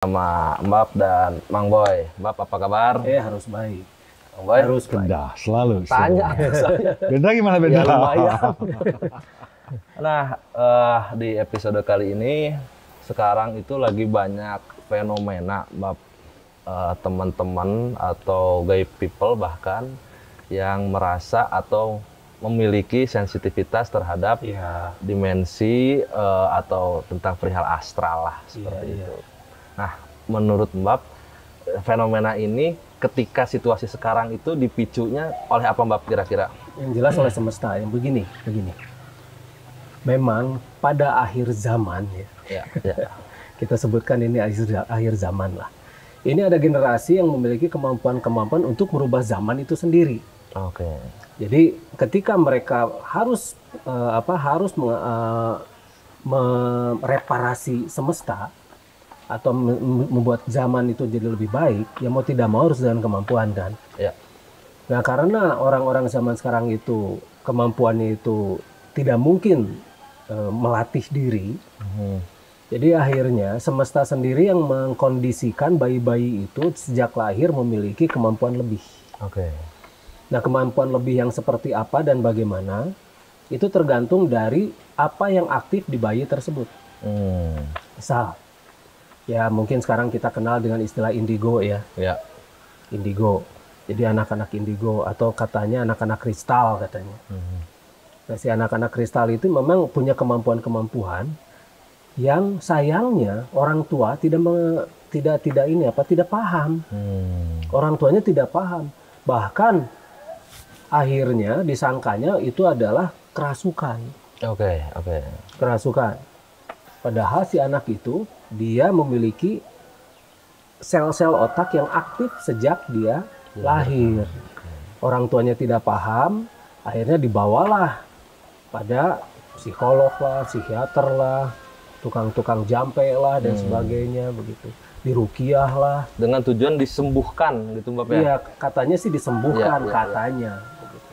sama Mbak dan Mang Boy. Mbak apa kabar? Harus baik. Mang Boy? Harus baik. Benda, selalu. Tanya saya. Benda gimana Ya Benda? lumayan. Nah, di episode kali ini sekarang itu lagi banyak fenomena Mbak, teman-teman atau gay people bahkan yang merasa atau memiliki sensitivitas terhadap dimensi atau tentang perihal astral lah seperti itu. Nah, menurut Mbak, fenomena ini ketika situasi sekarang itu dipicunya oleh apa Mbak kira-kira? Yang jelas oleh semesta. Yang begini. Memang pada akhir zaman Ya. kita sebutkan ini akhir zaman lah. Ini ada generasi yang memiliki kemampuan untuk merubah zaman itu sendiri. Oke. Jadi ketika mereka harus mereparasi semesta atau membuat zaman itu jadi lebih baik, ya mau tidak mau harus dengan kemampuan kan. Ya. Nah karena orang-orang zaman sekarang itu kemampuannya itu tidak mungkin melatih diri, jadi akhirnya semesta sendiri yang mengkondisikan bayi-bayi itu sejak lahir memiliki kemampuan lebih. Oke. Nah, kemampuan lebih yang seperti apa dan bagaimana, itu tergantung dari apa yang aktif di bayi tersebut. Misal, ya mungkin sekarang kita kenal dengan istilah indigo ya. Ya. Indigo. Jadi anak-anak indigo atau katanya anak-anak kristal katanya. Nah, si anak-anak kristal itu memang punya kemampuan-kemampuan yang sayangnya orang tua tidak paham. Orang tuanya tidak paham. Bahkan akhirnya disangkanya itu adalah kerasukan. Oke. Kerasukan. Padahal si anak itu dia memiliki sel-sel otak yang aktif sejak dia lahir. Orang tuanya tidak paham, akhirnya dibawalah pada psikolog lah, psikiater lah, tukang-tukang jampe lah dan sebagainya begitu. Dirukiah lah. Dengan tujuan disembuhkan gitu Mbak ya? Iya, katanya sih disembuhkan, katanya. Begitu.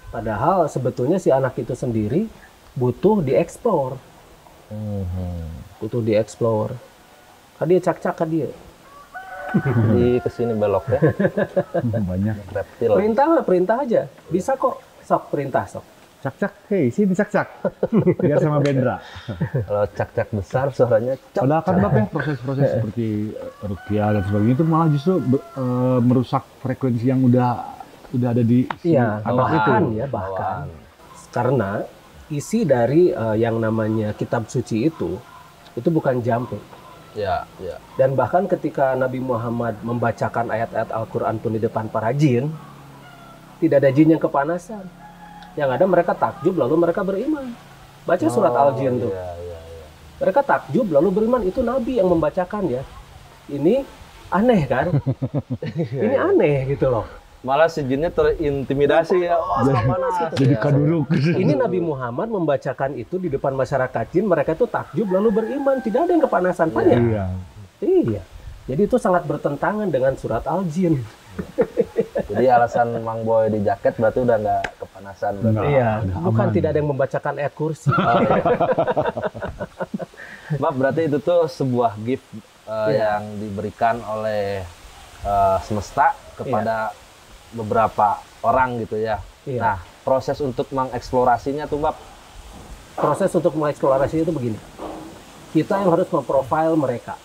Padahal sebetulnya si anak itu sendiri butuh dieksplor. Butuh dieksplor. Kan dia cak-cak kan dia. Di kesini belok ya. Banyak. Reptil. Perintah aja. Bisa kok. Sok perintah sok. Cak-cak, hei sini cak-cak. Biar sama Bendra. Kalau cak-cak besar suaranya cak. Padahal kan Mbak ya proses-proses seperti rukiah dan sebagainya itu malah justru merusak frekuensi yang udah ada di anak itu. Bahkan. Karena isi dari yang namanya kitab suci itu bukan jampe. Ya. Dan bahkan ketika Nabi Muhammad membacakan ayat-ayat Al-Quran pun di depan para jin, tidak ada jin yang kepanasan. Yang ada mereka takjub lalu mereka beriman. Baca surat Al-Jin tuh. Iya. Mereka takjub lalu beriman. Itu Nabi yang membacakan ya. Ini aneh kan? Ini aneh gitu loh. Malah si jinnya terintimidasi ya. Oh, sama mana? Jadi kaduruk. Ini Nabi Muhammad membacakan itu di depan masyarakat jin. Mereka itu takjub lalu beriman. Tidak ada yang kepanasan. Iya. Jadi itu sangat bertentangan dengan surat Al-Jin. Jadi alasan Mang Boy di jaket berarti udah nggak kepanasan. Iya, bukan tidak ada yang membacakan ayat kursi. Mbak, berarti itu tuh sebuah gift yang diberikan oleh semesta kepada beberapa orang gitu ya. Nah, proses untuk mengeksplorasinya tuh Mbak? Proses untuk mengeksplorasi itu begini. Kita yang harus memprofil mereka.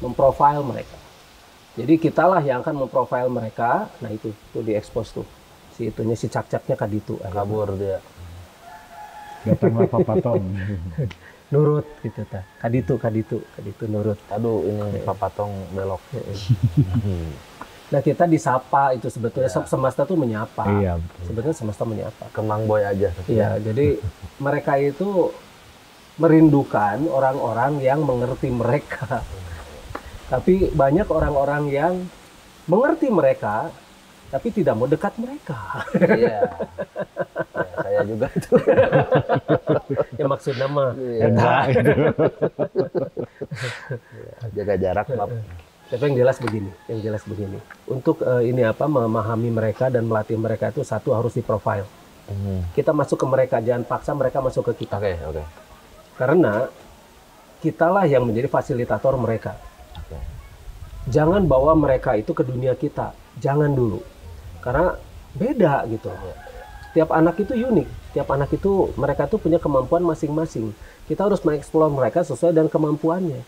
Memprofil mereka. Jadi kitalah yang akan memprofil mereka. Nah itu diekspos tuh. Si cak-caknya kaditu. Kabur dia. Datanglah Papa Tong. Nurut gitu ta. Kaditu nurut. Aduh, ini Papa Tong belok. Nah kita disapa itu sebetulnya semesta tuh menyapa. Iya. Sebetulnya semesta menyapa. Ke Mang Boy aja. Iya, jadi mereka itu merindukan orang-orang yang mengerti mereka. Tapi banyak orang-orang yang mengerti mereka, tapi tidak mau dekat mereka. Iya. Saya juga itu. Ya maksud nama. Jaga jarak, Mbak. Tapi yang jelas begini. Untuk memahami mereka dan melatih mereka itu satu harus diprofil. Kita masuk ke mereka, jangan paksa mereka masuk ke kita. Oke. Karena kitalah yang menjadi fasilitator mereka. jangan bawa mereka itu ke dunia kita, jangan dulu, karena beda gitu. Tiap anak itu unik, tiap anak itu mereka tuh punya kemampuan masing-masing. Kita harus mengeksplor mereka sesuai dengan kemampuannya.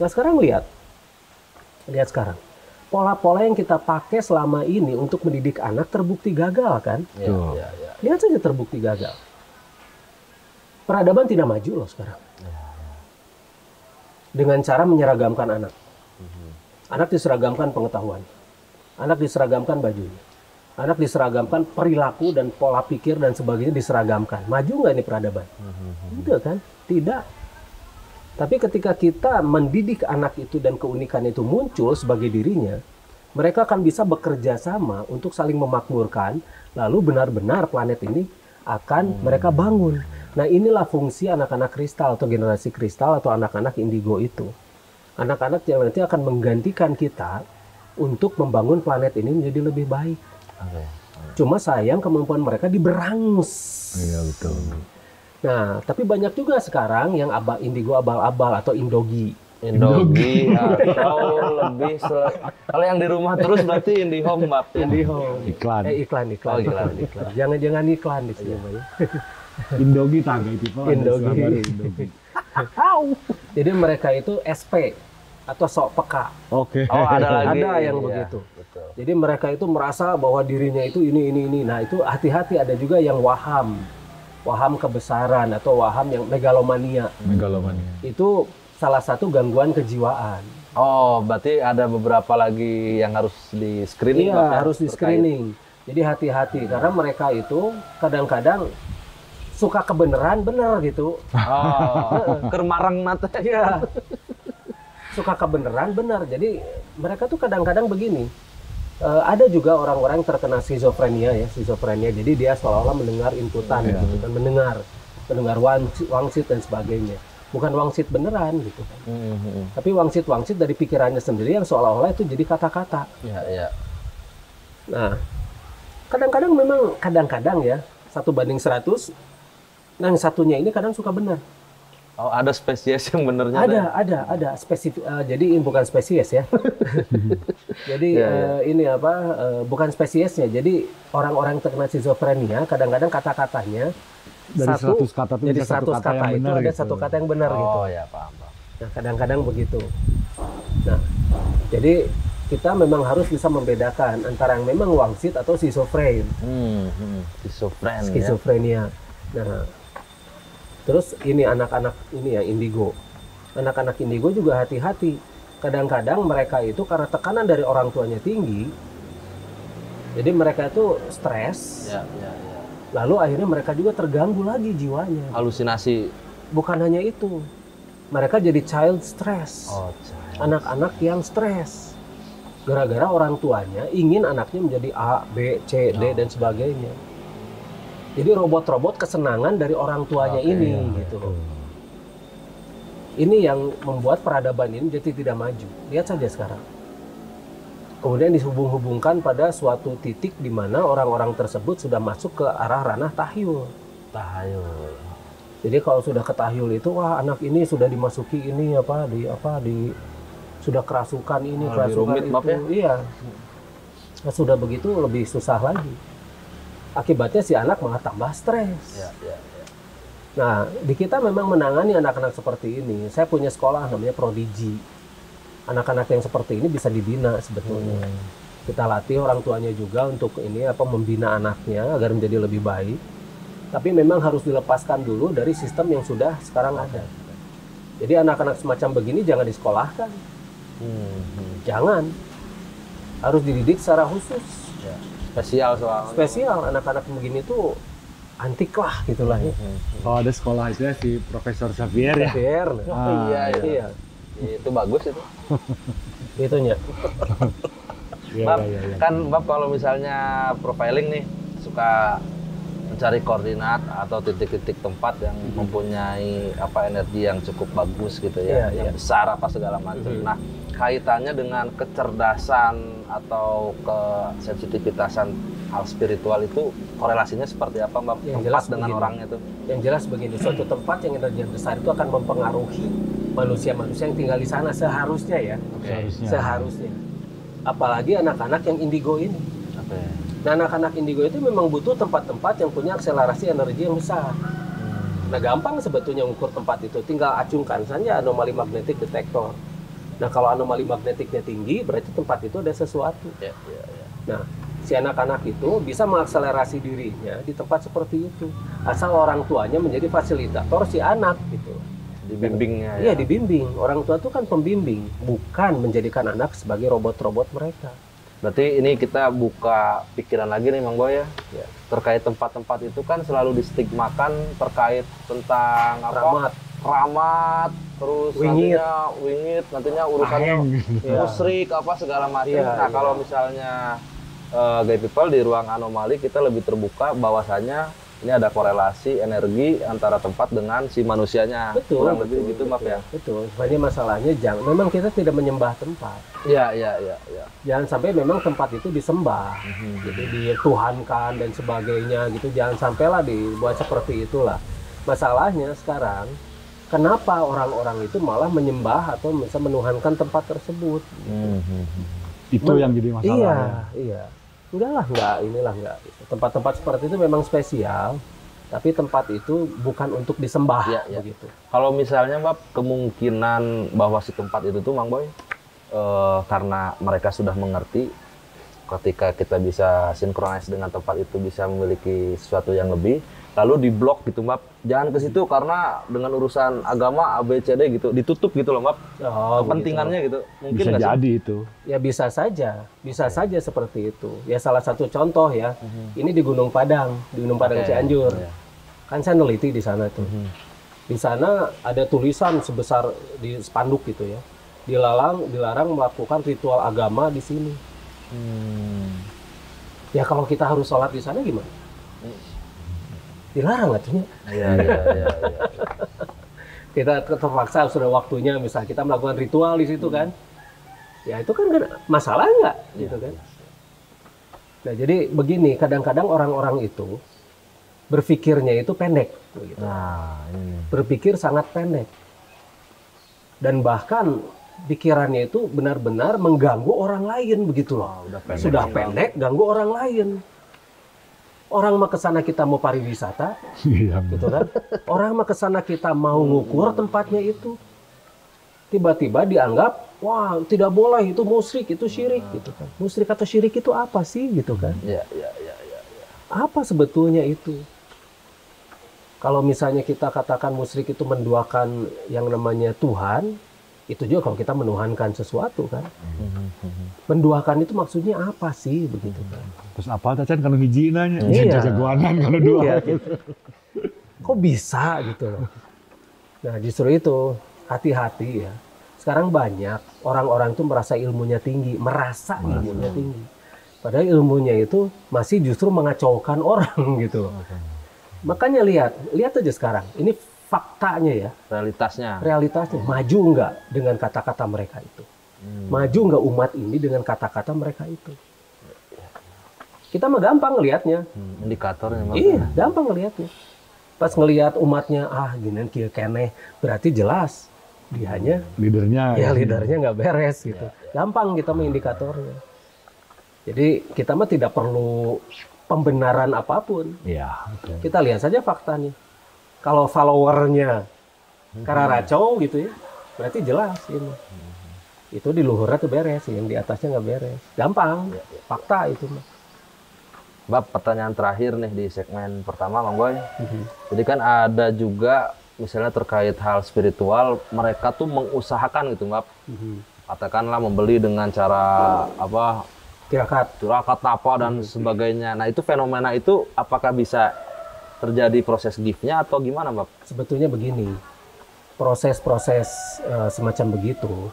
Nah sekarang lihat sekarang, pola-pola yang kita pakai selama ini untuk mendidik anak terbukti gagal kan? Lihat saja terbukti gagal. Peradaban tidak maju loh sekarang. Dengan cara menyeragamkan anak. Anak diseragamkan pengetahuan. Anak diseragamkan bajunya. Anak diseragamkan perilaku dan pola pikir dan sebagainya diseragamkan. Maju nggak ini peradaban? Tidak kan? Tidak. Tapi ketika kita mendidik anak itu dan keunikan itu muncul sebagai dirinya, mereka akan bisa bekerja sama untuk saling memakmurkan, lalu benar-benar planet ini akan mereka bangun. Nah inilah fungsi anak-anak kristal atau generasi kristal atau anak-anak indigo itu. Anak-anak yang nanti akan menggantikan kita untuk membangun planet ini menjadi lebih baik. Cuma sayang kemampuan mereka diberangus. Iya betul. Nah, tapi banyak juga sekarang yang indigo abal-abal atau indogi. Indogi atau lebih kalau yang di rumah terus berarti IndiHome, Mbak. IndiHome. Iklan. Iklan. Oh, iklan. Jangan iklan di sini, Pak. Indogi tangga itu Pak. Indogi. Jadi mereka itu SP atau sok peka. Oke. Oh, ada lagi. Ada yang begitu. Betul. Jadi mereka itu merasa bahwa dirinya itu ini. Nah, itu hati-hati, ada juga yang waham kebesaran atau waham yang megalomania. Itu salah satu gangguan kejiwaan. Oh, berarti ada beberapa lagi yang harus di screening. Iya, harus di screening. Jadi hati-hati karena mereka itu kadang-kadang suka kebenaran bener gitu. Oh, kermarang mata. Iya. Suka kebenaran benar. Jadi mereka tuh kadang-kadang begini. Ada juga orang-orang yang terkena skizofrenia ya, Jadi dia seolah-olah mendengar inputan, gitu, dan mendengar wangsit dan sebagainya. Bukan wangsit beneran gitu. Tapi wangsit dari pikirannya sendiri yang seolah-olah itu jadi kata-kata. Iya. Nah, kadang-kadang ya 1:100. Nah, yang satunya ini kadang suka benar. Oh, ada spesies yang benernya? Ada spesifik. Jadi ini bukan spesies ya. Jadi ini bukan spesiesnya. Jadi orang-orang yang terkena skizofrenia kadang-kadang kata-katanya dari 100 kata itu jadi bisa 100 kata yang itu benar ada gitu. satu kata yang benar gitu. Oh ya, paham. Nah, kadang-kadang begitu. Nah, jadi kita memang harus bisa membedakan antara yang memang wangsit atau schizophren. Skizofrenia. Nah, terus ini anak-anak ini ya indigo. Anak-anak indigo juga hati-hati. Kadang-kadang mereka itu karena tekanan dari orang tuanya tinggi, jadi mereka itu stres. Ya. Lalu akhirnya mereka juga terganggu lagi jiwanya. Halusinasi. Bukan hanya itu, mereka jadi child stress. Oh, anak-anak yang stres. Gara-gara orang tuanya ingin anaknya menjadi A, B, C, D dan sebagainya. Jadi robot-robot kesenangan dari orang tuanya gitu. Ini yang membuat peradaban ini jadi tidak maju. Lihat saja sekarang. Kemudian dihubung-hubungkan pada suatu titik di mana orang-orang tersebut sudah masuk ke arah ranah tahyul. Jadi kalau sudah ke tahyul itu, wah anak ini sudah dimasuki ini sudah kerasukan ini, kerasukan rumit, itu. ya? Iya. Nah, sudah begitu lebih susah lagi. Akibatnya si anak malah tambah stres. Ya. Nah, di kita memang menangani anak-anak seperti ini. Saya punya sekolah namanya Prodigi. Anak-anak yang seperti ini bisa dibina sebetulnya. Kita latih orang tuanya juga untuk membina anaknya agar menjadi lebih baik. Tapi memang harus dilepaskan dulu dari sistem yang sudah sekarang ada. Jadi anak-anak semacam begini jangan disekolahkan. Jangan. Harus dididik secara khusus. Ya. Spesial soalnya. Spesial, anak-anak begini tuh antik lah gitulah ya. Oh, ada sekolah itu ya si Profesor Xavier ya. Xavier. Iya. Itu bagus itu. Itunya. Bab, kan Bab kalau misalnya profiling nih suka mencari koordinat atau titik-titik tempat yang mempunyai energi yang cukup bagus gitu ya, yang besar segala macam. Nah, kaitannya dengan kecerdasan atau kesensitivitasan hal spiritual itu korelasinya seperti apa, Mbak? Yang tempat jelas dengan begini. orangnya tuh. Yang jelas begini, suatu tempat yang energi besar itu akan mempengaruhi manusia-manusia yang tinggal di sana seharusnya ya. Seharusnya. Seharusnya. Apalagi anak-anak yang indigo ini. Oke. Nah, anak-anak indigo itu memang butuh tempat-tempat yang punya akselerasi energi yang besar. Nah, gampang sebetulnya ukur tempat itu. Tinggal acungkan saja anomali magnetik detektor. Nah, kalau anomali magnetiknya tinggi, berarti tempat itu ada sesuatu. Ya, ya, ya. Nah, si anak-anak itu bisa mengakselerasi dirinya di tempat seperti itu. Asal orang tuanya menjadi fasilitator si anak gitu. Dibimbingnya Iya, ya. dibimbing. Orang tua itu kan pembimbing, bukan menjadikan anak sebagai robot-robot mereka. Berarti ini kita buka pikiran lagi nih Mang Boy ya. Terkait tempat-tempat itu kan selalu distigmakan terkait tentang apa? Keramat. Keramat, terus Wingit. nantinya wingit, nantinya urusannya Iya. musrik apa segala macam. Iya, Nah, iya. kalau misalnya gay people di ruang anomali kita lebih terbuka bahwasanya ini ada korelasi energi antara tempat dengan si manusianya. Betul. Kurang lebih gitu betul, maaf ya. Betul. Sebenarnya masalahnya memang kita tidak menyembah tempat. Iya, iya, iya, iya. Jangan sampai memang tempat itu disembah, gitu, dituhankan dan sebagainya gitu. Jangan sampailah dibuat seperti itulah. Masalahnya sekarang, kenapa orang-orang itu malah menyembah atau bisa menuhankan tempat tersebut? Itu yang jadi masalah. Iya, ya. iya. Enggak. Tempat-tempat seperti itu memang spesial, tapi tempat itu bukan untuk disembah, Iya, iya. begitu. Kalau misalnya Mbak, kemungkinan bahwa si tempat itu tuh Mang Boy, karena mereka sudah mengerti ketika kita bisa sinkronis dengan tempat itu bisa memiliki sesuatu yang lebih, lalu diblok gitu Mbak, jangan ke situ karena dengan urusan agama ABCD gitu, ditutup gitu loh Mbak, Oh, kepentingannya gitu. Mungkin Bisa nggak sih? jadi itu. Ya bisa saja seperti itu. Ya salah satu contoh ya, ini di Gunung Padang Oke, Cianjur. iya. Kan saya neliti di sana tuh. Di sana ada tulisan sebesar di spanduk gitu ya. Dilarang melakukan ritual agama di sini. Ya kalau kita harus sholat di sana gimana? Dilarang artinya. Iya, iya, iya, iya. Kita terpaksa sudah waktunya misal kita melakukan ritual di situ kan. Ya itu kan masalah nggak gitu kan. Nah jadi begini, kadang-kadang orang-orang itu berpikirnya itu pendek. Gitu. Nah, ini. Berpikir sangat pendek. Dan bahkan pikirannya itu benar-benar mengganggu orang lain begitu loh. Sudah pendek, ganggu orang lain. Orang mah kesana kita mau pariwisata, Iya. gitu kan? Orang mah kesana kita mau ngukur tempatnya itu. Tiba-tiba dianggap, wah tidak boleh, itu musyrik, itu syirik, gitu kan? Musyrik atau syirik itu apa sih, gitu kan? Iya, iya, iya, iya. Apa sebetulnya itu? Kalau misalnya kita katakan musyrik itu menduakan yang namanya Tuhan, itu juga kalau kita menuhankan sesuatu kan. Menduakan itu maksudnya apa sih begitu kan? Terus apa Tacan kalau hiji nanya? Iya. Jagoanan kalau dua. Iya, gitu. Kok bisa gitu loh. Nah justru itu hati-hati ya. Sekarang banyak orang-orang itu merasa ilmunya tinggi, ilmunya tinggi. Padahal ilmunya itu masih justru mengacaukan orang gitu loh. Makanya lihat aja sekarang. Ini faktanya ya. Realitasnya maju nggak dengan kata-kata mereka itu? Maju nggak umat ini dengan kata-kata mereka itu? Kita mah gampang ngelihatnya. Indikatornya Mbak. Iya, gampang ngelihatnya. Pas ngelihat umatnya, gini kieu keneh, berarti jelas dianya Leadernya. ya leadernya nggak beres gitu. Gampang kita mah indikatornya. Jadi kita mah tidak perlu pembenaran apapun. Iya. Oke. Kita lihat saja faktanya. Kalau followernya kararacau gitu ya, berarti jelas ini. Itu di luhurnya tuh beres, yang di atasnya nggak beres. Gampang, fakta itu mah. Mbak, pertanyaan terakhir nih di segmen pertama, Mang Boy. Jadi kan ada juga misalnya terkait hal spiritual, mereka tuh mengusahakan gitu, Mbak. Katakanlah membeli dengan cara apa? Tirakat apa dan sebagainya. Nah, itu fenomena itu apakah bisa terjadi proses gift-nya atau gimana, Mbak? Sebetulnya begini. Proses-proses semacam begitu.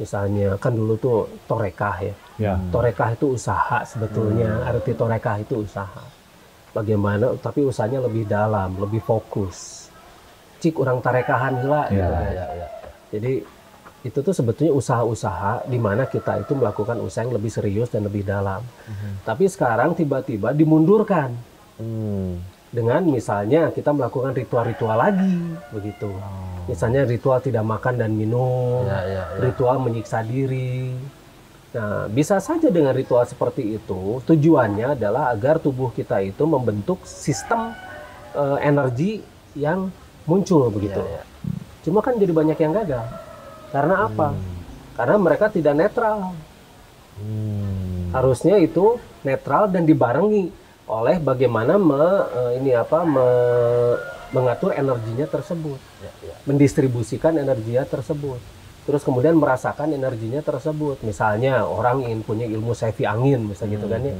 Misalnya kan dulu tuh torekah ya. Ya. Torekah itu usaha sebetulnya. Arti torekah itu usaha. Bagaimana? Tapi usahanya lebih dalam, lebih fokus. Cik orang tarekahan gila. Ya, gitu kan. Jadi itu tuh sebetulnya usaha-usaha di mana kita itu melakukan usaha yang lebih serius dan lebih dalam. Tapi sekarang tiba-tiba dimundurkan. Dengan misalnya kita melakukan ritual-ritual lagi begitu. Misalnya ritual tidak makan dan minum, ritual menyiksa diri. Nah, bisa saja dengan ritual seperti itu, tujuannya adalah agar tubuh kita itu membentuk sistem energi yang muncul begitu. Cuma kan jadi banyak yang gagal. Karena apa? Karena mereka tidak netral. Harusnya itu netral dan dibarengi oleh bagaimana mengatur energinya tersebut, mendistribusikan energinya tersebut. Terus kemudian merasakan energinya tersebut. Misalnya orang ingin punya ilmu sefi angin, misalnya gitu kan ya.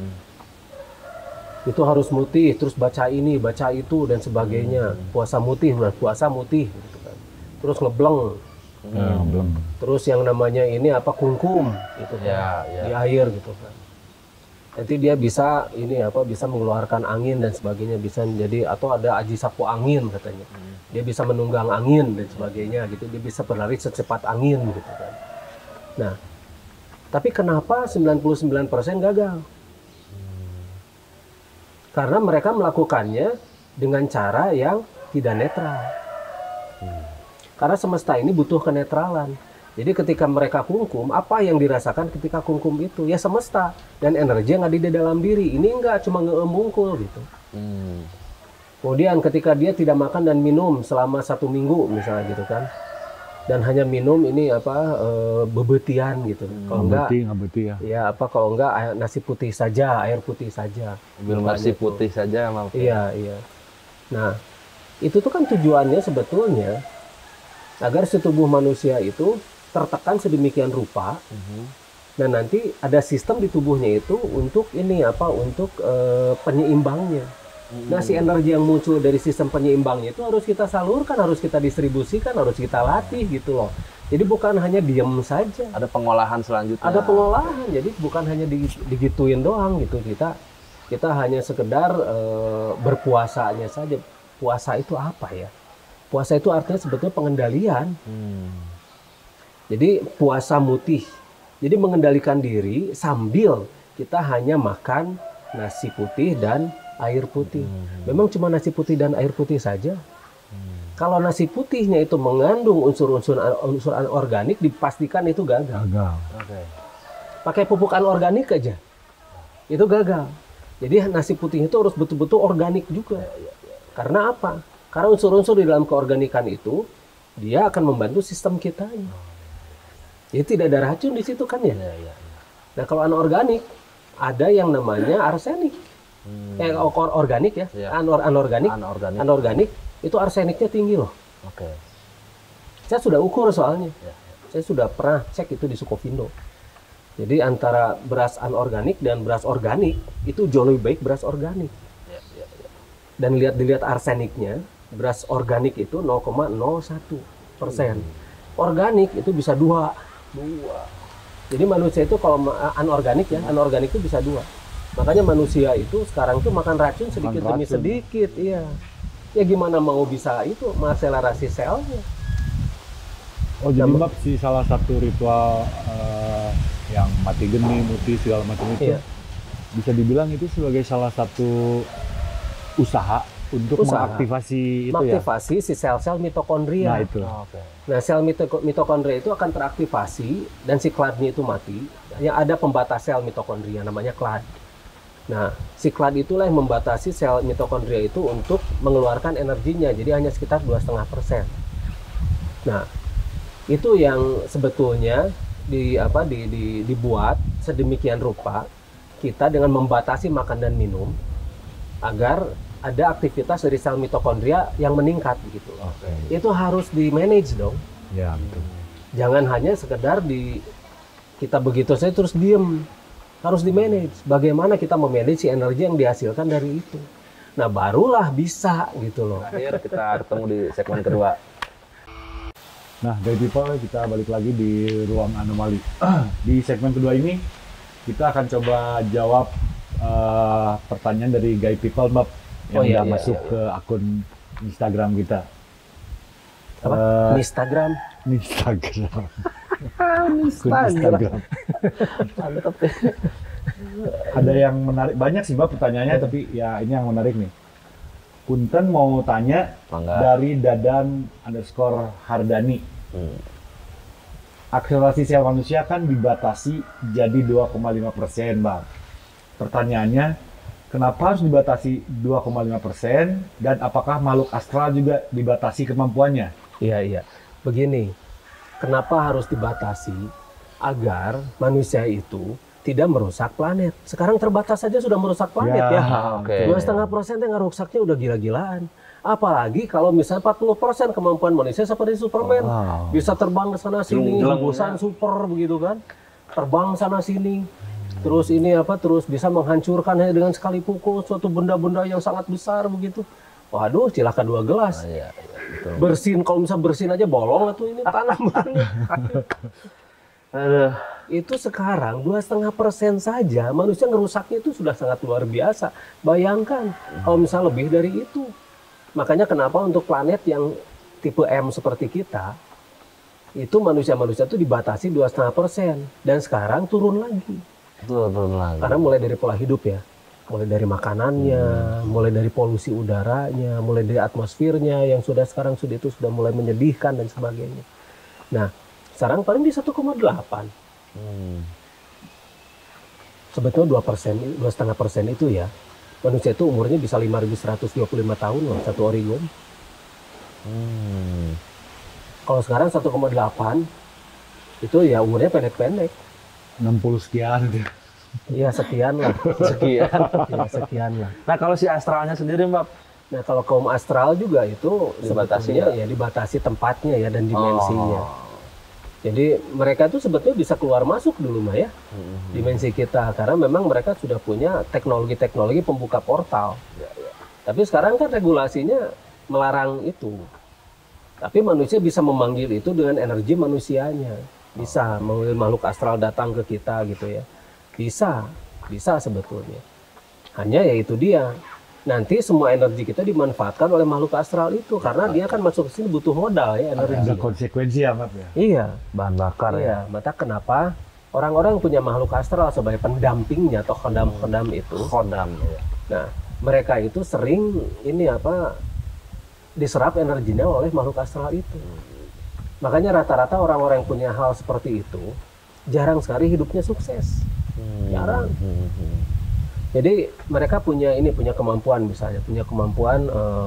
Itu harus mutih, terus baca ini, baca itu dan sebagainya. Puasa mutih, gitu kan. Terus ngebleng. Terus yang namanya ini kungkum gitu kan. Di air gitu kan. Nanti dia bisa bisa mengeluarkan angin dan sebagainya, bisa menjadi, atau ada aji sapu angin katanya. Dia bisa menunggang angin dan sebagainya gitu. Dia bisa berlari secepat angin gitu kan. Nah, tapi kenapa 99% gagal? Karena mereka melakukannya dengan cara yang tidak netral. Karena semesta ini butuh kenetralan. Jadi ketika mereka kungkum, apa yang dirasakan ketika kungkum itu? Ya semesta dan energi yang ada di dalam diri. Ini enggak cuma ngeembungkul gitu. Kemudian ketika dia tidak makan dan minum selama 1 minggu misalnya gitu kan, dan hanya minum bebetian gitu. Kalau enggak, kalau enggak nasi putih saja, air putih saja. Nasi putih saja, maaf. Iya. Nah, itu tuh kan tujuannya sebetulnya agar si tubuh manusia itu tertekan sedemikian rupa, dan nanti ada sistem di tubuhnya itu untuk penyeimbangnya. Nah, si energi yang muncul dari sistem penyeimbangnya itu harus kita salurkan, harus kita distribusikan, harus kita latih gitu loh. Jadi bukan hanya diem saja. Ada pengolahan selanjutnya. Ada pengolahan, jadi bukan hanya digituin doang gitu. Kita hanya sekedar berpuasanya saja. Puasa itu apa ya? Puasa itu artinya sebetulnya pengendalian. Jadi puasa mutih. Jadi mengendalikan diri sambil kita hanya makan nasi putih dan air putih. Memang cuma nasi putih dan air putih saja. Kalau nasi putihnya itu mengandung unsur-unsur anorganik, dipastikan itu gagal. Pakai pupuk anorganik aja, itu gagal. Jadi nasi putihnya itu harus betul-betul organik juga. Karena apa? Karena unsur-unsur di dalam keorganikan itu, dia akan membantu sistem kita. Jadi tidak ada racun di situ kan ya. Nah kalau anorganik, ada yang namanya arsenik. Organik ya, anorganik itu arseniknya tinggi loh. Saya sudah ukur soalnya, saya sudah pernah cek itu di Sukovindo. Jadi antara beras anorganik dan beras organik itu jauh lebih baik beras organik. Dan dilihat arseniknya, beras organik itu 0,01%. Organik itu bisa 2. Jadi manusia itu kalau anorganik itu bisa 2. Makanya manusia itu sekarang tuh makan racun sedikit demi sedikit, iya. Ya gimana mau bisa itu mengakselerasi selnya? Oh jadi Mbak, salah satu ritual yang mati geni, mutih segala macam itu, bisa dibilang itu sebagai salah satu usaha untuk mengaktifasi itu mengaktifasi si sel-sel mitokondria. Nah itu. Nah sel mitokondria itu akan teraktivasi dan si kladnya itu mati. Yang ada pembatas sel mitokondria namanya klad. Nah, si klad itulah yang membatasi sel mitokondria itu untuk mengeluarkan energinya, jadi hanya sekitar 2,5%. Nah, itu yang sebetulnya dibuat sedemikian rupa kita dengan membatasi makan dan minum agar ada aktivitas dari sel mitokondria yang meningkat gitu. Itu harus di manage dong. Ya, betul. Jangan hanya sekedar kita begitu saja terus diem. Harus di manage. Bagaimana kita memanage energi yang dihasilkan dari itu. Nah, barulah bisa gitu loh. Akhir kita ketemu di segmen kedua. Nah, Guy People, kita balik lagi di Ruang Anomali. Di segmen kedua ini, kita akan coba jawab pertanyaan dari Guy People, Mbak, yang masuk ke akun Instagram kita. Instagram. Mantap. Ada yang menarik, banyak sih Mbak pertanyaannya, tapi ya ini yang menarik nih. Punten mau tanya Mangga. dari Dadan_Hardani. Akselerasi sel manusia kan dibatasi jadi 2,5%, Bang. Pertanyaannya, kenapa harus dibatasi 2,5% dan apakah makhluk astral juga dibatasi kemampuannya? Iya. Begini, kenapa harus dibatasi? Agar manusia itu tidak merusak planet. Sekarang terbatas saja sudah merusak planet ya. Oke. 2,5% yang ngerusaknya udah gila-gilaan. Apalagi kalau misalnya 40% kemampuan manusia seperti Superman. Wow. Bisa terbang ke sana sini, Jelung-jelung hembusan super begitu kan. Terbang sana sini. Terus ini terus bisa menghancurkan hanya dengan sekali pukul suatu benda-benda yang sangat besar begitu. Waduh, cilaka 2 gelas. Iya, betul. Bersin, kalau misalnya bersin aja bolong atau ini tanah benernya. Aduh. Itu sekarang 2,5% saja manusia ngerusaknya itu sudah sangat luar biasa. Bayangkan kalau misalnya lebih dari itu. Makanya kenapa untuk planet yang tipe M seperti kita, itu manusia-manusia itu dibatasi 2,5%. Dan sekarang turun lagi. Turun lagi. Karena mulai dari pola hidup ya. Mulai dari makanannya, mulai dari polusi udaranya, mulai dari atmosfernya yang sekarang sudah mulai menyedihkan dan sebagainya. Nah, sekarang paling di 1,8. Sebetulnya 2,5% itu ya, manusia itu umurnya bisa 5.125 tahun loh, satu Origon. Kalau sekarang 1,8, itu ya umurnya pendek-pendek. 60 sekian. Iya, sekian lah. Sekian. Ya, sekian lah. Nah, kalau si astralnya sendiri, Mbak, Nah, kalau kaum astral juga itu Dibatasi sebetulnya nggak? ya dibatasi tempatnya ya dan dimensinya. Jadi mereka itu sebetulnya bisa keluar masuk dulu mah ya, dimensi kita, karena memang mereka sudah punya teknologi-teknologi pembuka portal. Tapi sekarang kan regulasinya melarang itu. Tapi manusia bisa memanggil itu dengan energi manusianya. Bisa memanggil makhluk astral datang ke kita gitu ya. Bisa sebetulnya. Hanya ya itu dia. Nanti semua energi kita dimanfaatkan oleh makhluk astral itu karena dia kan masuk ke sini butuh modal ya energi. Ada konsekuensi ya, Mbak ya? Iya. bahan bakar ya. Iya, maka kenapa orang-orang punya makhluk astral sebagai pendampingnya atau khodam-khodam itu. Khodam. Ya. Nah, mereka itu sering diserap energinya oleh makhluk astral itu. Makanya rata-rata orang-orang yang punya hal seperti itu jarang sekali hidupnya sukses. Jarang. Jadi mereka punya kemampuan misalnya,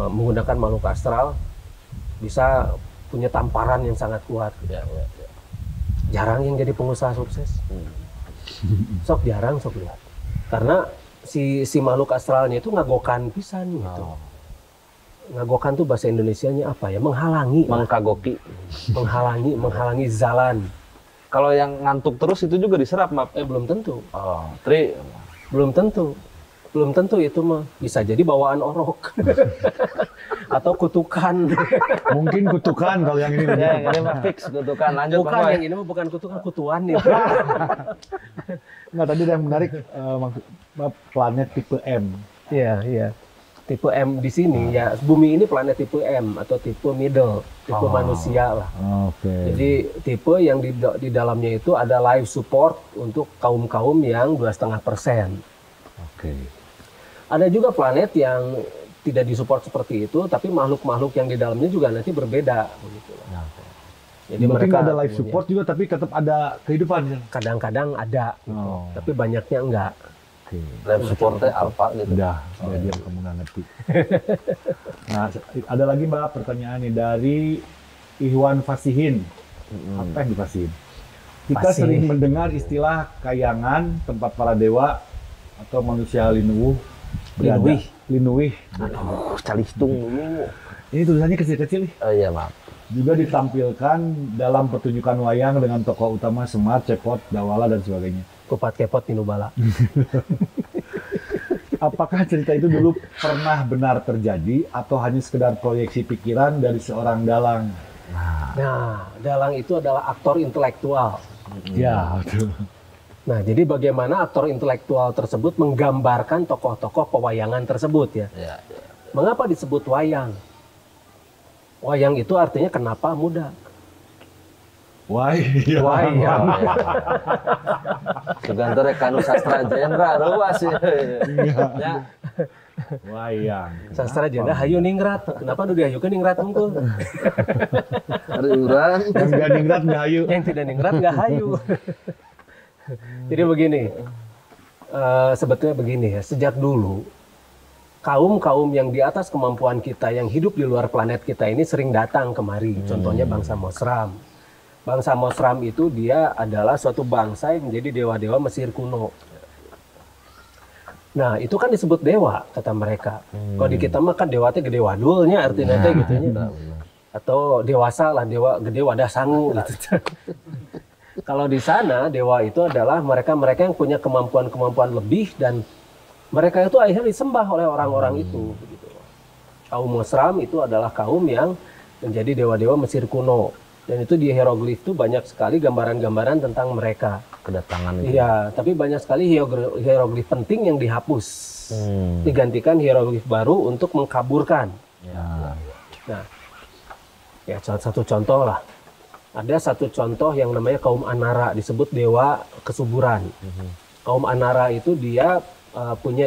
menggunakan makhluk astral, bisa punya tamparan yang sangat kuat. Jarang yang jadi pengusaha sukses. Sok lihat. Karena si makhluk astralnya itu ngagokan pisan gitu. Ngagokan tuh bahasa Indonesianya apa ya? Menghalangi. Mengkagoki. Menghalangi jalan. Kalau yang ngantuk terus itu juga diserap, Mbak. Belum tentu. Belum tentu itu mah bisa jadi bawaan orok atau kutukan. Mungkin kutukan kalau yang ini. Ya, yang ini mah fix kutukan. Lanjut, Bukan, Bang Boy. yang ini mah bukan kutukan, kutuan nih. Nggak, tadi ada yang menarik, planet tipe M. Iya. Tipe M di sini ya, bumi ini planet tipe M atau tipe middle, tipe manusia lah. Oke. Jadi tipe yang di dalamnya itu ada life support untuk kaum-kaum yang 2,5%. Oke. Ada juga planet yang tidak disupport seperti itu, tapi makhluk-makhluk yang di dalamnya juga nanti berbeda. Begitu. Jadi Mungkin mereka ada life punya- support juga, tapi tetap ada kehidupan. kadang-kadang ada, gitu. Oh. Tapi banyaknya enggak. Oke. Life supportnya alpha gitu. Udah diam kamu nggak ngerti. Nah, ada lagi Mbak pertanyaan nih dari Ihwan Fasihin. Apa yang difasihin? Kita Fasih. sering mendengar istilah kayangan, tempat para dewa atau manusia linuwuh berada. Linuwih. Aduh, calistung dulu. Ini tulisannya kecil-kecil nih. Oh iya, maaf. Juga ditampilkan dalam pertunjukan wayang dengan tokoh utama Semar, Cepot, Dawala, dan sebagainya. Kupat kepot tinubala. Apakah cerita itu dulu pernah benar terjadi atau hanya sekedar proyeksi pikiran dari seorang dalang? Nah, dalang itu adalah aktor intelektual. Ya, betul. Nah, jadi bagaimana aktor intelektual tersebut menggambarkan tokoh-tokoh pewayangan tersebut ya. Ya. Mengapa disebut wayang? Wayang itu artinya kenapa muda. Wayang. Wayang. Suganto rek kanu sastra jendra ruas sih. Ya. Wayang. Sastra janda hayu ningrat. Kenapa nu dihayukeun ningrat unggul? Ada urang. Yang gak ningrat nggak hayu. Yang tidak ningrat nggak hayu. Jadi begini, sebetulnya begini ya, sejak dulu kaum-kaum yang di atas kemampuan kita yang hidup di luar planet kita ini sering datang kemari. Contohnya bangsa Mosram. Bangsa Mosram itu dia adalah suatu bangsa yang menjadi dewa-dewa Mesir kuno. Nah, itu kan disebut dewa, kata mereka. Kalau di kita mah kan dewa teh gede wadulnya artinya teh gitu nya. Atau dewasa lah, dewa gede wadah sangu gitu. Kalau di sana dewa itu adalah mereka-mereka yang punya kemampuan-kemampuan lebih dan mereka itu akhirnya disembah oleh orang-orang itu gitu. Kaum Mosram itu adalah kaum yang menjadi dewa-dewa Mesir kuno. Dan itu di hieroglif itu banyak sekali gambaran-gambaran tentang mereka. Kedatangan itu. Iya, tapi banyak sekali hieroglif penting yang dihapus. Digantikan hieroglif baru untuk mengkaburkan. Ya. Nah, ya satu contoh lah. Ada satu contoh yang namanya kaum Anara, disebut dewa kesuburan. Kaum Anara itu dia punya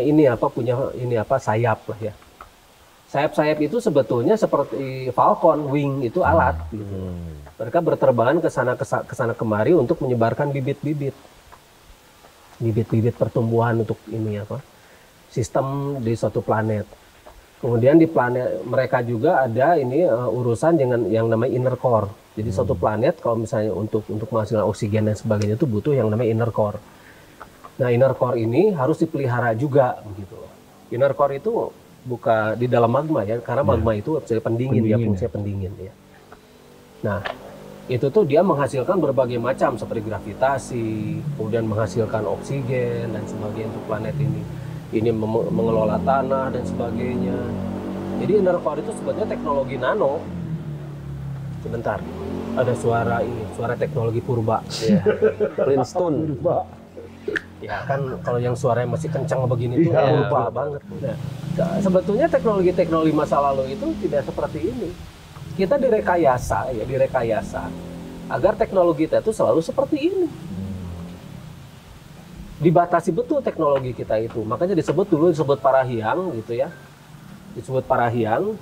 sayap lah ya. Sayap-sayap itu sebetulnya seperti falcon, wing itu alat. Gitu. Mereka berterbangan ke sana kemari untuk menyebarkan bibit-bibit pertumbuhan untuk sistem di suatu planet. Kemudian di planet mereka juga ada urusan dengan yang namanya inner core. Jadi suatu planet kalau misalnya untuk menghasilkan oksigen dan sebagainya itu butuh yang namanya inner core. Nah, inner core ini harus dipelihara juga begitu. Inner core itu bukan di dalam magma ya, karena magma itu pendingin ya, fungsinya pendingin ya. Nah, itu tuh dia menghasilkan berbagai macam seperti gravitasi, kemudian menghasilkan oksigen dan sebagainya untuk planet ini. Ini mengelola tanah dan sebagainya. Jadi inner core itu sebetulnya teknologi nano. Sebentar, ada suara teknologi purba. Ya. Flintstone. Ya kan kalau yang suaranya masih kencang begini tuh purba banget. Nah, sebetulnya teknologi masa lalu itu tidak seperti ini. Kita direkayasa agar teknologi kita itu selalu seperti ini. Dibatasi betul teknologi kita itu. Makanya disebut parahyang gitu ya. Disebut parahyang.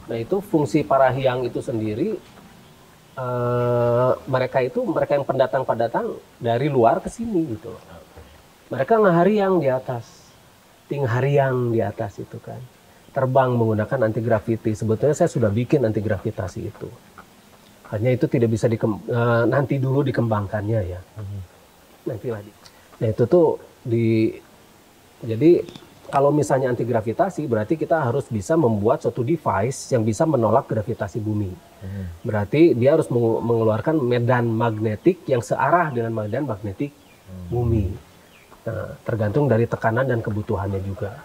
Nah, itu fungsi parahyang itu sendiri mereka yang pendatang-pendatang dari luar ke sini gitu. Mereka ngahariang di atas. Tinghariang di atas itu kan. Terbang menggunakan anti gravity. Sebetulnya saya sudah bikin anti gravitasi itu. Hanya itu tidak bisa nanti dulu dikembangkannya ya. Nanti lagi. Nah, itu tuh jadi kalau misalnya anti gravitasi berarti kita harus bisa membuat suatu device yang bisa menolak gravitasi bumi. Berarti dia harus mengeluarkan medan magnetik yang searah dengan medan magnetik bumi. Nah, tergantung dari tekanan dan kebutuhannya juga.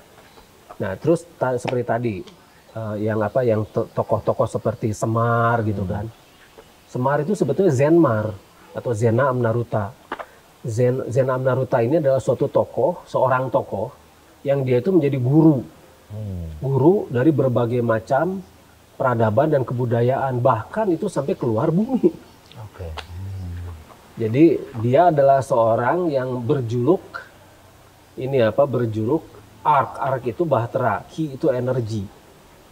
Nah, terus seperti tadi yang tokoh-tokoh seperti Semar gitu kan. Semar itu sebetulnya Zenmar atau Zena Amnaruta. Zena Amnaruta ini adalah seorang tokoh yang dia itu menjadi guru dari berbagai macam peradaban dan kebudayaan, bahkan itu sampai keluar bumi. Jadi dia adalah seorang yang berjuluk Ark itu bahtera, Ki itu energi,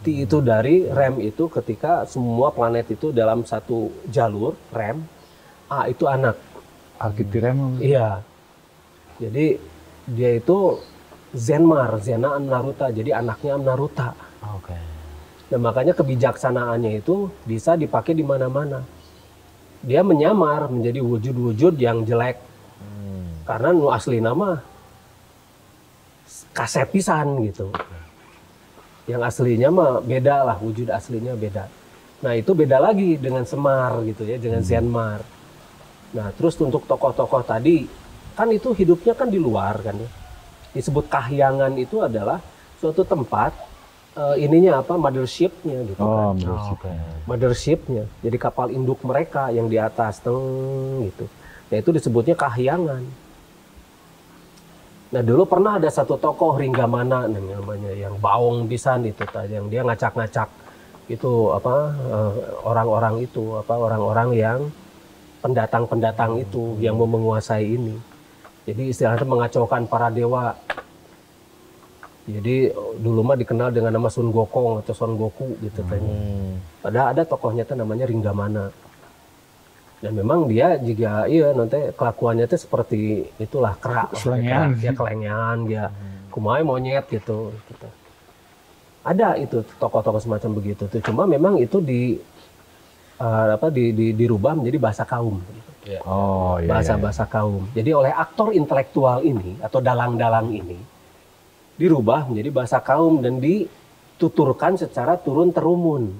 T itu dari rem itu ketika semua planet itu dalam satu jalur rem, A itu anak. Arkitirem. Iya. Jadi dia itu Zenmar, Zena Amnaruta, jadi anaknya Amnaruta. Dan makanya kebijaksanaannya itu bisa dipakai di mana-mana. Dia menyamar menjadi wujud-wujud yang jelek. Karena nu asli nama kasepisan gitu. Yang aslinya mah beda lah, wujud aslinya beda. Nah, itu beda lagi dengan Semar gitu ya, dengan Zenmar. Nah, terus untuk tokoh-tokoh tadi, kan itu hidupnya kan di luar kan ya. Disebut kahyangan itu adalah suatu tempat, mothership-nya gitu kan. Mothership-nya, jadi kapal induk mereka yang di atas, gitu. Nah, itu disebutnya kahyangan. Nah, dulu pernah ada satu tokoh Ringgamana namanya, yang baong pisan itu, yang dia ngacak-ngacak itu orang-orang yang pendatang-pendatang itu yang mau menguasai ini. Jadi istilahnya mengacaukan para dewa. Jadi dulu mah dikenal dengan nama Sun Gokong atau Son Goku gitu kayaknya. Padahal ada tokohnya tuh namanya Ringgamana. Dan memang dia juga nanti kelakuannya tuh seperti itulah kerak, dia kelengean, dia kumaha monyet gitu. Ada itu tokoh-tokoh semacam begitu tuh. Cuma memang itu dirubah menjadi bahasa kaum. Bahasa kaum. Jadi oleh aktor intelektual ini atau dalang-dalang ini dirubah menjadi bahasa kaum dan dituturkan secara turun-temurun.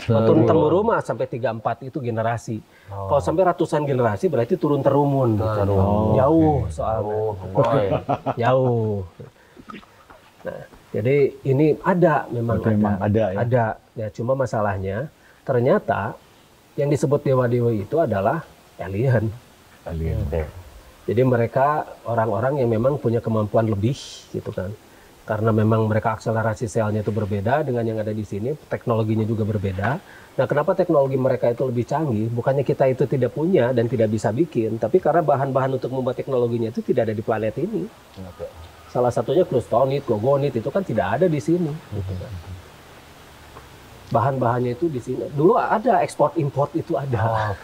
Turun-temurun mah sampai 3-4 itu generasi. Kalau sampai ratusan generasi berarti turun-temurun gitu. Jauh soalnya. Jauh. Nah, jadi ini memang ada. Ada. Ya, cuma masalahnya ternyata yang disebut dewa-dewa itu adalah alien. Jadi mereka orang-orang yang memang punya kemampuan lebih gitu kan. Karena memang mereka akselerasi selnya itu berbeda dengan yang ada di sini, teknologinya juga berbeda. Nah, kenapa teknologi mereka itu lebih canggih? Bukannya kita itu tidak punya dan tidak bisa bikin, tapi karena bahan-bahan untuk membuat teknologinya itu tidak ada di planet ini. Salah satunya Klustonit, Gogonit itu kan tidak ada di sini. Gitu kan. Bahan-bahannya itu di sini. Dulu ada ekspor import itu ada.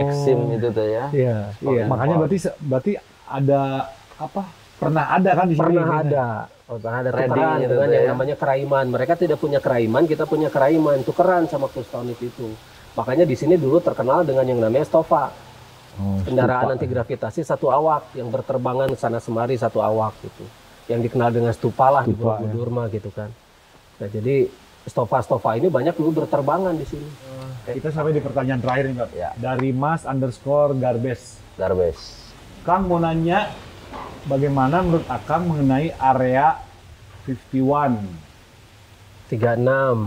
Exim itu tuh ya. Iya. Makanya berarti ada apa? Pernah ada kan di sini? Pernah ada tukeran gitu dengan yang namanya keraiman. Mereka tidak punya keraiman, kita punya keraiman. Tukeran sama Klustonit itu. Makanya di sini dulu terkenal dengan yang namanya Stova. Kendaraan anti gravitasi satu awak yang berterbangan sana semari satu awak gitu. Yang dikenal dengan stupa lah di Borobudur gitu kan. Nah, jadi Stova ini banyak dulu berterbangan di sini. Kita sampai di pertanyaan terakhir nih, Pak. Ya. Dari Mas_Garbes. Kang mau nanya, bagaimana menurut Akang mengenai area 51 36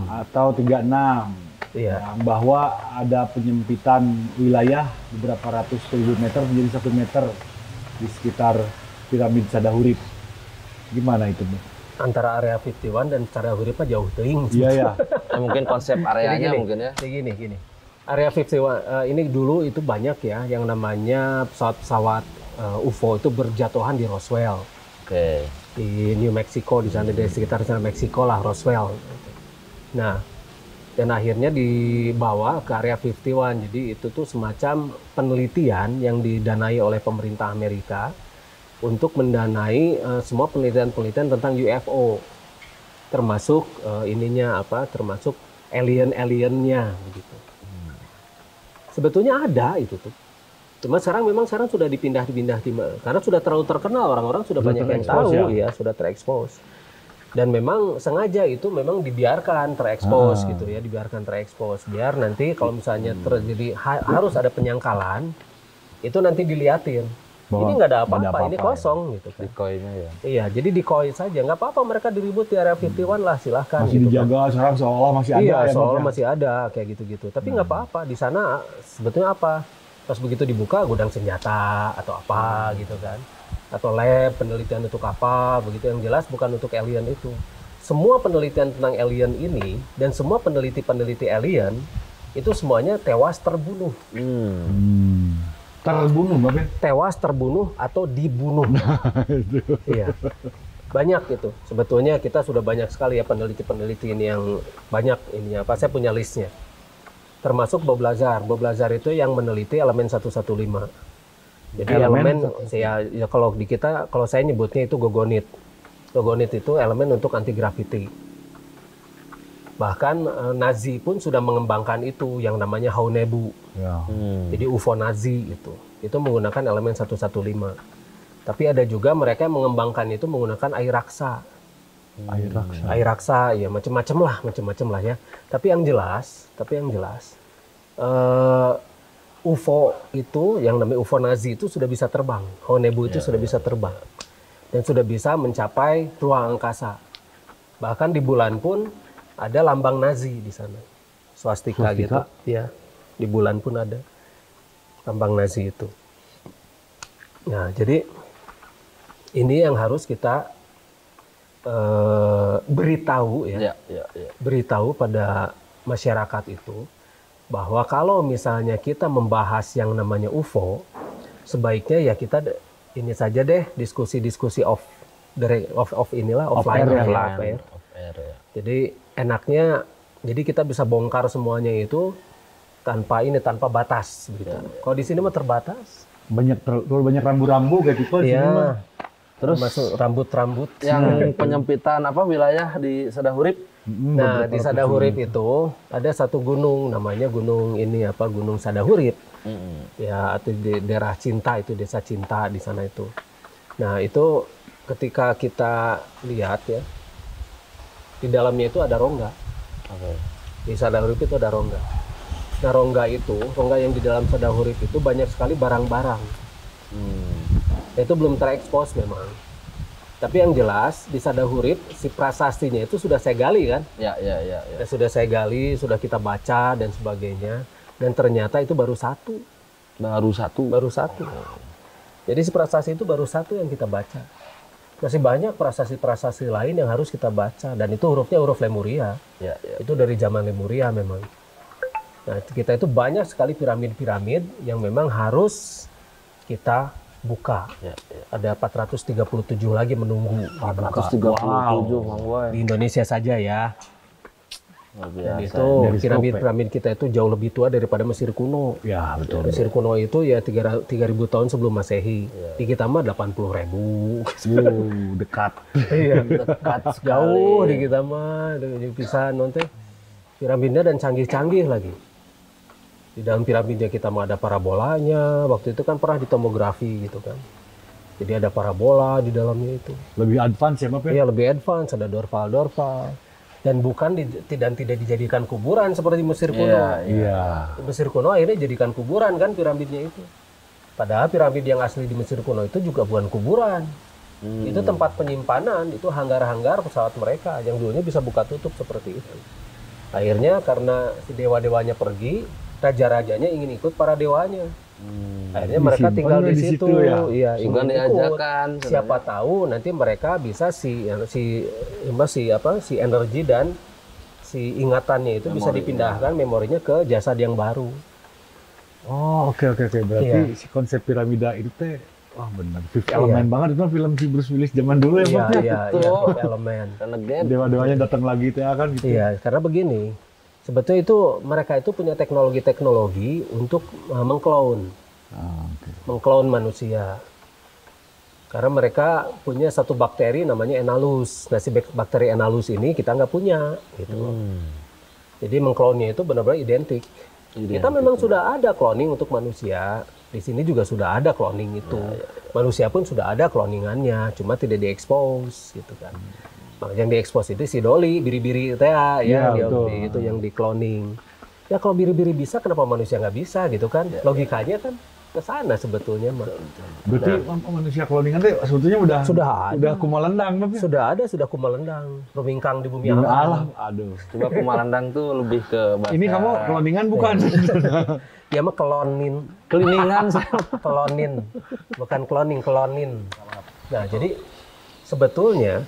atau 36? Iya. Bahwa ada penyempitan wilayah beberapa ratus ribu meter menjadi 1 meter di sekitar piramid Sadahurip. Gimana itu, Bu? Antara area 51 dan Sadahurip jauh teuing. Iya. Mungkin konsep areanya mungkin ya. Gini. Area 51 ini dulu itu banyak ya yang namanya pesawat-pesawat UFO itu berjatuhan di Roswell. Di New Mexico, di sana di sekitar sana Meksiko lah, Roswell. Nah, dan akhirnya dibawa ke area 51. Jadi itu tuh semacam penelitian yang didanai oleh pemerintah Amerika untuk mendanai semua penelitian-penelitian tentang UFO, termasuk termasuk alien-aliennya begitu. Sebetulnya ada itu tuh. Cuma sekarang sudah dipindah karena sudah terlalu terkenal, orang-orang sudah banyak yang tahu ya, sudah terekspos. Dan memang sengaja itu memang dibiarkan terekspos gitu ya, biar nanti kalau misalnya terjadi harus ada penyangkalan, itu nanti diliatin. Ini nggak ada apa-apa, ini kosong gitu kan. Decoy-nya ya. Iya, jadi decoy saja, nggak apa-apa mereka diribut di area 51 lah, silahkan. Masih gitu dijaga kan. sekarang seolah masih ada. Iya, seolah masih ada kayak gitu-gitu. Tapi nggak apa-apa, di sana sebetulnya apa? Pas begitu dibuka gudang senjata atau apa gitu kan, atau lab penelitian untuk apa begitu, yang jelas bukan untuk alien itu. Semua penelitian tentang alien ini dan semua peneliti alien itu semuanya tewas terbunuh. Terbunuh, Bapak? Tewas terbunuh atau dibunuh. Iya, banyak itu. Sebetulnya kita sudah banyak sekali ya peneliti ini yang banyak ininya. Saya punya listnya. Termasuk Bob Lazar. Bob Lazar itu yang meneliti elemen 115. Jadi elemen ya kalau di kita, kalau saya nyebutnya itu gogonit. Gogonit itu elemen untuk anti gravity. Bahkan Nazi pun sudah mengembangkan itu yang namanya Haunebu. Ya. Jadi UFO Nazi itu menggunakan elemen 115. Tapi ada juga mereka yang mengembangkan itu menggunakan air raksa. Air raksa ya macam-macam lah ya. Tapi yang jelas UFO itu yang namanya UFO Nazi itu sudah bisa terbang. Haunebu itu sudah bisa terbang dan sudah bisa mencapai ruang angkasa. Bahkan di bulan pun ada lambang Nazi di sana, swastika gitu. Ya, di bulan pun ada lambang Nazi itu. Nah, jadi ini yang harus kita beritahu ya. Beritahu pada masyarakat itu bahwa kalau misalnya kita membahas yang namanya UFO, sebaiknya ya kita ini saja deh, diskusi-diskusi off inilah, offline air, ya, Offline, off air. off air, ya. Jadi enaknya, jadi kita bisa bongkar semuanya itu tanpa batas gitu. Kalau di sini mah terbatas. Terlalu banyak rambu-rambu kayak gitu di sini mah. Iya. Terus Masuk rambut-rambut. yang penyempitan apa wilayah di Sadahurip? Nah, di Sadahurip itu ada satu gunung, namanya gunung Gunung Sadahurip. Ya, atau di daerah Cinta, itu desa Cinta di sana itu. Nah, itu ketika kita lihat ya, di dalamnya itu ada rongga. Oke. Di Sadahurip itu ada rongga. Nah, rongga yang di dalam Sadahurip itu banyak sekali barang-barang. Itu belum terekspos memang. Tapi yang jelas di Sadahurip si prasastinya itu sudah saya gali kan. Ya. Sudah saya gali, sudah kita baca dan sebagainya. Dan ternyata itu baru satu. Baru satu. Jadi si prasasti itu baru satu yang kita baca. Masih banyak prasasti-prasasti lain yang harus kita baca. Dan itu hurufnya huruf Lemuria. Ya. Itu dari zaman Lemuria memang. Nah, kita itu banyak sekali piramid-piramid yang memang harus kita buka. Ya. Ada 437 lagi menunggu. 437, Bang Boy. Di Indonesia saja ya. Luar Dan biasa. itu Dari piramid-piramid kita itu jauh lebih tua daripada Mesir kuno. Ya, betul. Mesir kuno itu ya 3.000 tahun sebelum Masehi. Di kita mah 80.000. Dekat. Iya, Dekat sekali. jauh di kita mah. Bisa nonton piramidnya dan canggih-canggih lagi. Di dalam piramidnya kita mah ada parabolanya. Waktu itu kan pernah ditomografi gitu kan. Jadi ada parabola di dalamnya itu. Lebih advance ya, Map ya? Iya, lebih advance, ada dorval. Dan tidak dijadikan kuburan seperti Mesir kuno. Iya. Mesir kuno akhirnya jadikan kuburan kan piramidnya itu. Padahal piramid yang asli di Mesir kuno itu juga bukan kuburan. Itu tempat penyimpanan, itu hanggar-hanggar pesawat mereka yang dulunya bisa buka tutup seperti itu. Akhirnya karena si dewa-dewanya pergi, raja-rajanya ingin ikut para dewanya. Akhirnya mereka Disimpan tinggal di di situ. situ ya? Iya, Juga ingin diajakan. ikut. Siapa tahu nanti mereka bisa si energi dan si ingatannya itu bisa dipindahkan memorinya ke jasad yang baru. Oh, oke. Berarti si konsep piramida itu teh, wah benar. Fifth Element banget itu film si Bruce Willis zaman dulu ya, Map ya? Iya, Fifth Element. Renegade. Dewa-dewanya datang lagi teh kan gitu. Iya, karena begini. Sebetulnya itu mereka itu punya teknologi untuk mengklon manusia. Karena mereka punya satu bakteri namanya Enalus. Nah, si bakteri Enalus ini kita nggak punya, gitu. Jadi mengklonnya itu benar-benar identik. Kita memang sudah ada cloning untuk manusia. Di sini juga sudah ada cloning itu. Manusia pun sudah ada cloningannya, cuma tidak diekspos, gitu kan. Yang diekspos itu si Dolly, biri-biri itu itu yang di cloning. Ya kalau biri-biri bisa, kenapa manusia nggak bisa gitu kan? Logikanya kan ke sana sebetulnya. Berarti manusia cloningan teh sebetulnya udah kumalendang, Map ya? Sudah kumalendang, memingkang di bumi Ya alam. Allah, aduh. Coba Kumalendang tuh lebih ke bahasa. Ini kamu cloningan bukan? Ya mah klonin, klonin, bukan klonin. Nah, jadi sebetulnya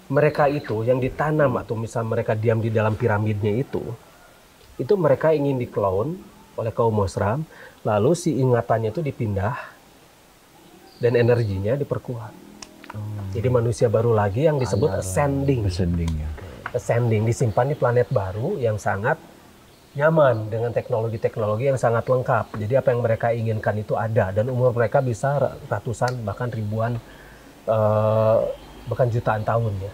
mereka itu yang ditanam atau misal mereka diam di dalam piramidnya itu mereka ingin diklon oleh kaum Mosram, lalu si ingatannya itu dipindah dan energinya diperkuat. Jadi manusia baru lagi yang disebut ascending. Ascending disimpan di planet baru yang sangat nyaman dengan teknologi-teknologi yang sangat lengkap. Jadi apa yang mereka inginkan itu ada dan umur mereka bisa ratusan bahkan ribuan bahkan jutaan tahun ya.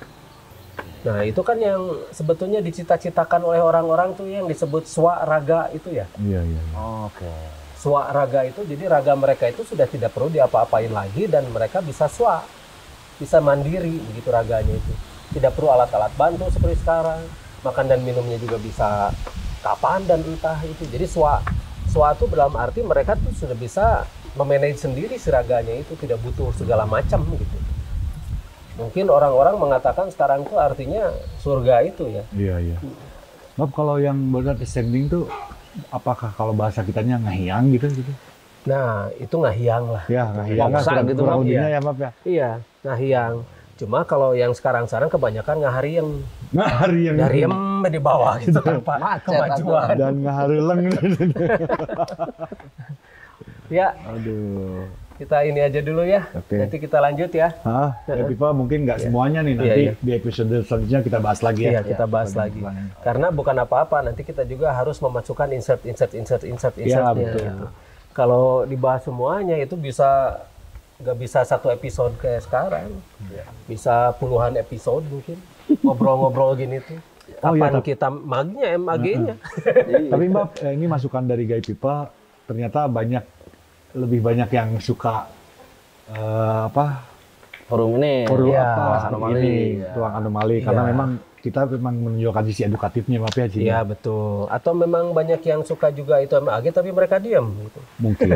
Nah itu kan yang sebetulnya dicita-citakan oleh orang-orang tuh yang disebut swaraga itu ya. Iya. Oke. Swaraga itu jadi raga mereka itu sudah tidak perlu diapa-apain lagi dan mereka bisa bisa mandiri begitu raganya itu. Tidak perlu alat-alat bantu seperti sekarang. Makan dan minumnya juga bisa kapan dan entah itu. Jadi itu dalam arti mereka tuh sudah bisa memanage sendiri si raganya itu, tidak butuh segala macam gitu. Mungkin orang-orang mengatakan sekarang itu artinya surga itu ya. Iya. Map, kalau yang benar ascending tuh apakah kalau bahasa kitanya ngahiang gitu? Nah, itu ngahiang lah. Ya, ngahiang kan gitu, kurang Map. lebihnya ya, Map ya. Iya, ngahiang. Cuma kalau yang sekarang kebanyakan ngahariang. Ngahari yang Dari di bawah gitu tanpa Macet, kemajuan. dan ngahareleng. Ya, Aduh. kita ini aja dulu ya. Oke. Nanti kita lanjut ya. Hah? Ya, Pipa mungkin nggak semuanya nih, nanti Iya, iya. di episode selanjutnya kita bahas lagi ya. Iya, kita bahas lagi. Karena bukan apa-apa, nanti kita juga harus memasukkan insert. Iya, betul. Gitu. Kalau dibahas semuanya itu nggak bisa satu episode kayak sekarang. Bisa puluhan episode mungkin. Ngobrol-ngobrol gini tuh. Oh, iya, Kapan kita MAG-nya. Tapi Mbak, ini masukan dari Guy Pipa, ternyata lebih banyak yang suka Forum ini. forum Iya, anomali. ini, Iya. ruang anomali, karena memang kita memang menunjukkan sisi edukatifnya, Mbak ya, Ci? Iya, betul. Atau memang banyak yang suka juga itu MAG tapi mereka diam gitu. Mungkin.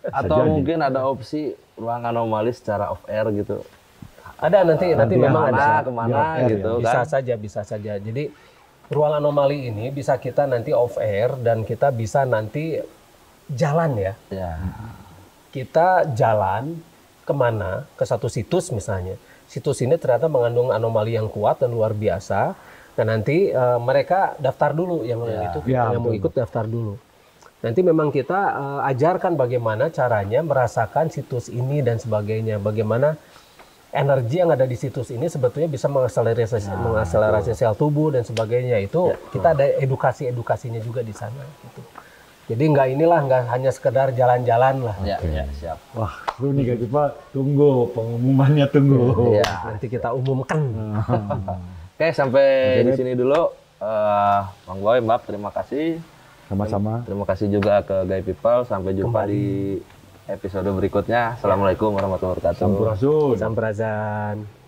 Atau jadi. mungkin ada opsi ruang anomali secara off air gitu. Ada nanti memang ada. Kemana Di off air, gitu Bisa saja. Jadi ruang anomali ini bisa kita nanti off air dan kita bisa nanti jalan ya. Ya. Kita jalan kemana? Ke satu situs misalnya. Situs ini ternyata mengandung anomali yang kuat dan luar biasa. Dan nanti mereka daftar dulu yang mau betul. ikut daftar dulu. Nanti memang kita ajarkan bagaimana caranya merasakan situs ini dan sebagainya. Bagaimana energi yang ada di situs ini sebetulnya bisa mengakselerasi sel tubuh dan sebagainya. Itu kita ada edukasinya juga di sana. Gitu. Jadi nggak hanya sekedar jalan-jalan lah. Ya, ya, siap. Wah, seru nih Guy Pipa, tunggu pengumumannya, tunggu. Iya. Nanti kita umumkan. Oke, sampai di sini dulu. Bang Boy, Mbak, terima kasih. Sama-sama. Terima kasih juga ke Guy People. Sampai jumpa di episode berikutnya. Assalamualaikum warahmatullahi wabarakatuh. Sampurasun. Sampurasun.